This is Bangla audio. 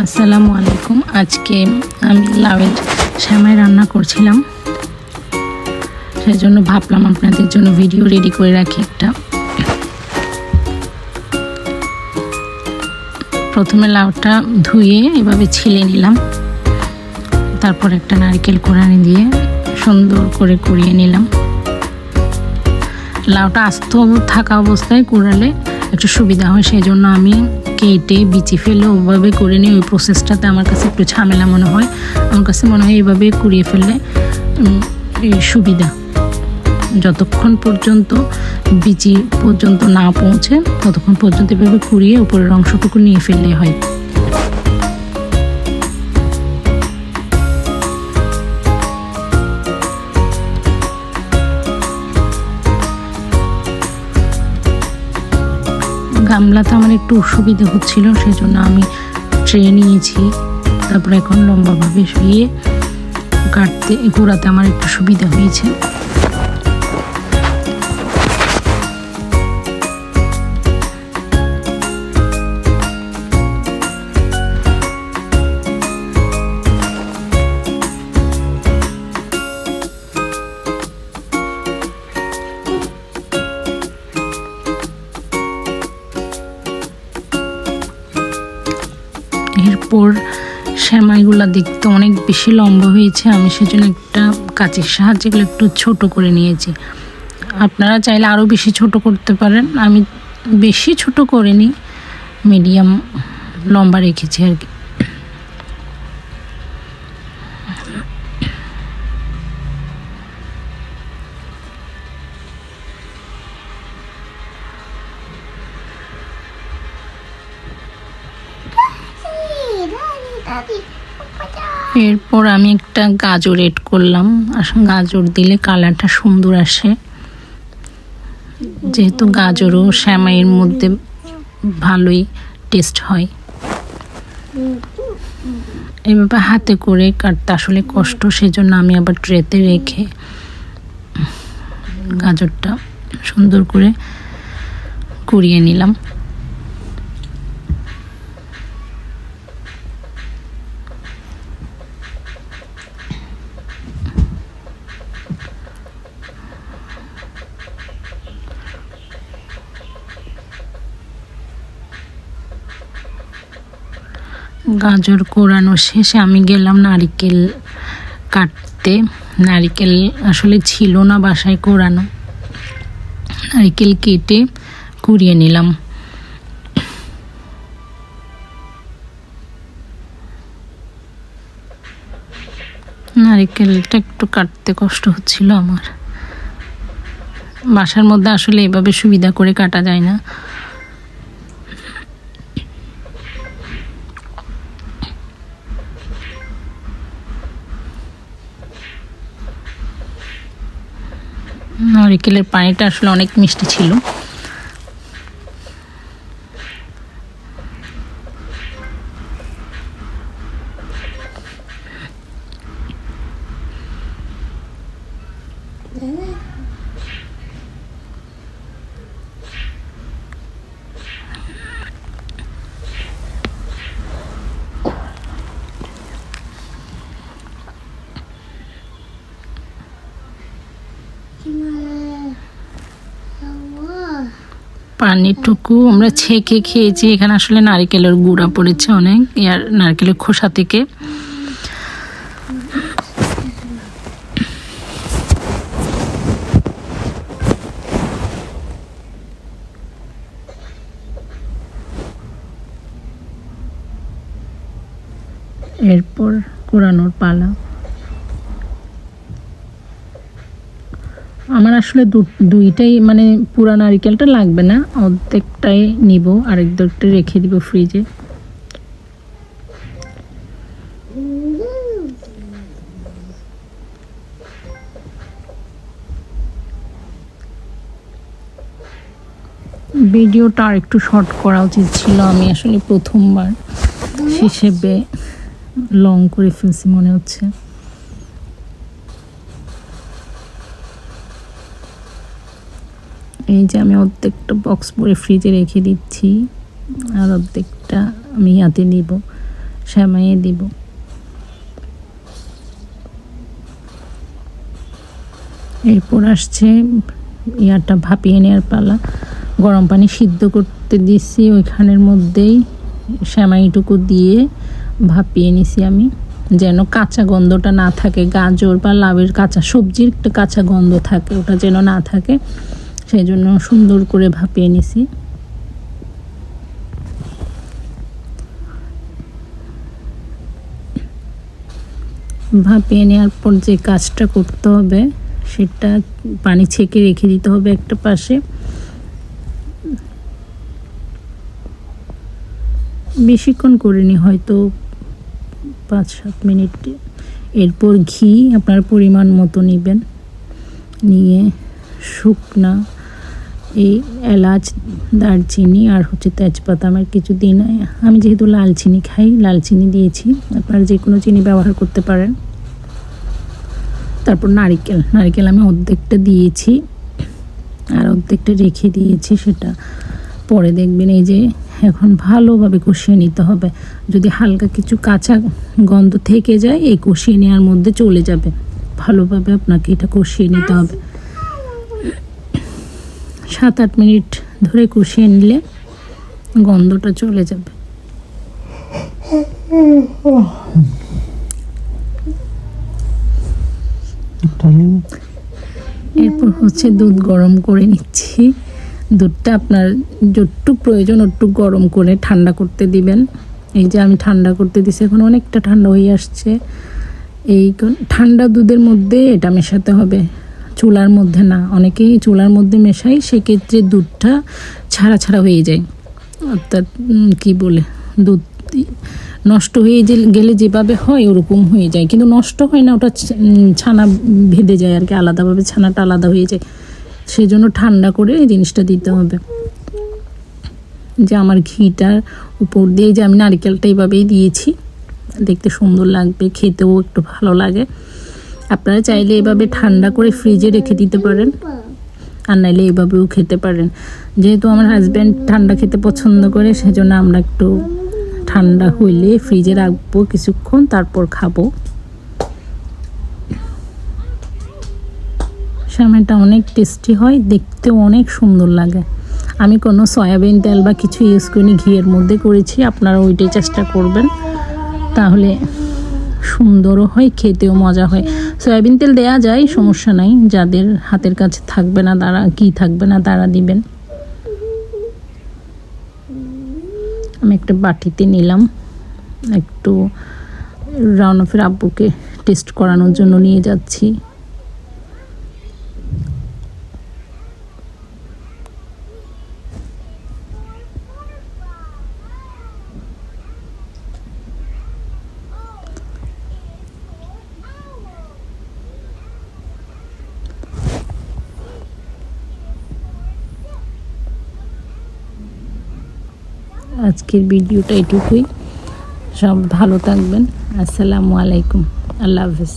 আসসালামু আলাইকুম। আজকে আমি লাউয়ের সেমাই রান্না করছিলাম, সেই জন্য ভাবলাম আপনাদের জন্য ভিডিও রেডি করে রাখি একটা। প্রথমে লাউটা ধুয়ে এভাবে ছিলে নিলাম, তারপর একটা নারকেল কোড়ানি দিয়ে সুন্দর করে কুড়িয়ে নিলাম। লাউটা আস্ত থাকা অবস্থায় কুড়ালে একটু সুবিধা হয়, সেই জন্য আমি কেটে বিচি ফেলে ওভাবে করে নিই। ওই প্রসেসটাতে আমার কাছে একটু ঝামেলা মনে হয়, আমার কাছে মনে হয় এইভাবে কুড়িয়ে ফেললে সুবিধা। যতক্ষণ পর্যন্ত বিচি পর্যন্ত না পৌঁছে ততক্ষণ পর্যন্ত এভাবে কুড়িয়ে উপরের অংশটুকু নিয়ে ফেললে হয়। গামলাতে আমার একটু অসুবিধা হচ্ছিল, সেই জন্য আমি ট্রে নিয়েছি। তারপরে এখন লম্বাভাবে শুয়ে কাটতে ঘোরাতে আমার একটু সুবিধা হয়েছে। এরপর সেমাইগুলো দেখতে অনেক বেশি লম্বা হয়েছে, আমি সেজন্য একটা কাঁচির সাহায্যে এগুলো একটু ছোট করে নিয়েছি। আপনারা চাইলে আরও বেশি ছোট করতে পারেন, আমি বেশি ছোট করিনি, মিডিয়াম লম্বা রেখেছি আর কি। এরপর আমি একটা গাজর এড করলাম, গাজর দিলে কালারটা সুন্দর আসে, যেহেতু গাজরও সেমাইয়ের মধ্যে ভালোই টেস্ট হয়। এভাবে হাতে করে কাটতে আসলে কষ্ট, সেজন্য আমি আবার ট্রেতে রেখে গাজরটা সুন্দর করে কুড়িয়ে নিলাম। গাজর কোড়ানো শেষে আমি গেলাম নারকেল কাটতে। নারকেল আসলে ছিল না বাসায় কোড়ানো, নারকেল কেটে কুড়িয়ে নিলাম। নারকেলটা একটু কাটতে কষ্ট হচ্ছিল আমার, বাসার মধ্যে আসলে এভাবে সুবিধা করে কাটা যায় না। নারকেলের পানিটা আসলে অনেক মিষ্টি ছিল। পানিটুকু আমরা ছেঁকে খেয়েছি, এখানে আসলে নারকেলের গুঁড়া পড়েছে অনেক, আর নারকেলের খোসা থেকে। এরপর কুড়ানোর পালা। আমার আসলে দুইটাই, মানে পুরা নারকেলটা লাগবে না, অর্ধেকটাই নিব, আরেক দিকটা রেখে দিব ফ্রিজে। ভিডিওটা আর একটু শর্ট করা উচিত ছিল, আমি আসলে প্রথমবার হিসেবে লং করে ফেলছি মনে হচ্ছে। এই যে আমি অর্ধেকটা বক্স ভরে ফ্রিজে রেখে দিচ্ছি, আর অর্ধেকটা আমি হাতে নিব। সেমাইয়ে দিব। এরপর আসছে ইয়াটা ভাপিয়ে নেওয়ার পালা। গরম পানি সিদ্ধ করতে দিছি, ওইখানের মধ্যেই সেমাইটুকু দিয়ে ভাপিয়ে নিছি আমি, যেন কাঁচা গন্ধটা না থাকে। গাজর বা লাউয়ের কাঁচা সবজির একটা কাঁচা গন্ধ থাকে, ওটা যেন না থাকে, সেই জন্য সুন্দর করে ভাপিয়ে নিছি। ভাপিয়ে নেওয়ার পর যে কাজটা করতে হবে সেটা পানি ছেঁকে রেখে দিতে হবে একটা পাশে। বেশিক্ষণ করিনি, হয়তো 5-7 মিনিট। এরপর ঘি আপনার পরিমাণ মতো নেবেন, নিয়ে শুকনা এই এলাচ, দারচিনি আর হচ্ছে তেজপাতা, আমার কিছু দিন আমি যেহেতু লাল চিনি খাই, লাল চিনি দিয়েছি, আপনারা যে কোনো চিনি ব্যবহার করতে পারেন। তারপর নারকেল আমি অর্ধেকটা দিয়েছি আর অর্ধেকটা রেখে দিয়েছি, সেটা পরে দেখবেন। এই যে এখন ভালোভাবে কষিয়ে নিতে হবে, যদি হালকা কিছু কাঁচা গন্ধ থেকে যায় এই কষিয়ে নেওয়ার মধ্যে চলে যাবে। ভালোভাবে আপনাকে এটা কষিয়ে নিতে হবে। 7-8 মিনিট ধরে কষিয়ে নিলে গন্ধটা চলে যাবে। এরপর হচ্ছে দুধ গরম করে নিচ্ছি। দুধটা আপনার যতটুকু প্রয়োজন ওটুকু গরম করে ঠান্ডা করতে দিবেন। এই যে আমি ঠান্ডা করতে দিছি, এখন অনেকটা ঠান্ডা হয়ে আসছে। এই ঠান্ডা দুধের মধ্যে এটা মেশাতে হবে, চুলার মধ্যে না। অনেকেই চুলার মধ্যে মেশাই, সেক্ষেত্রে দুধটা ছাড়া ছাড়া হয়ে যায়, অর্থাৎ কি বলে, দুধ নষ্ট হয়ে গেলে যেভাবে হয় ওরকম হয়ে যায়, কিন্তু নষ্ট হয় না, ওটা ছানা ভেদে যায় আর কি, আলাদাভাবে ছানাটা আলাদা হয়ে যায়। সেই জন্য ঠান্ডা করে এই জিনিসটা দিতে হবে। যে আমার ঘিটার উপর দিয়ে যে আমি নারকেলটা এইভাবেই দিয়েছি, দেখতে সুন্দর লাগবে, খেতেও একটু ভালো লাগে। আপনারা চাইলে এভাবে ঠান্ডা করে ফ্রিজে রেখে দিতে পারেন, আর নাইলে এইভাবেও খেতে পারেন। যেহেতু আমার হাজব্যান্ড ঠান্ডা খেতে পছন্দ করে, সেজন্য আমরা একটু ঠান্ডা হইলে ফ্রিজে রাখবো কিছুক্ষণ, তারপর খাবো। সেমাইটা অনেক টেস্টি হয়, দেখতেও অনেক সুন্দর লাগে। আমি কোনো সয়াবিন তেল বা কিছু ইউজ করিনি, ঘিয়ের মধ্যে করেছি। আপনারা ওইটাই চেষ্টা করবেন, তাহলে সুন্দরও হয়, খেতেও মজা হয়। সয়াবিন তেল দেয়া যায়, সমস্যা নাই, যাদের হাতের কাছে থাকবে না তারা, ঘি থাকবে না তারা দিবেন। আমি একটা বাটিতে নিলাম, একটু রাউনাফের আব্বুকে টেস্ট করানোর জন্য নিয়ে যাচ্ছি। আজকের ভিডিওটা এটুকুই। সব ভালো থাকবেন। আসসালামু আলাইকুম, আল্লাহ হাফেজ।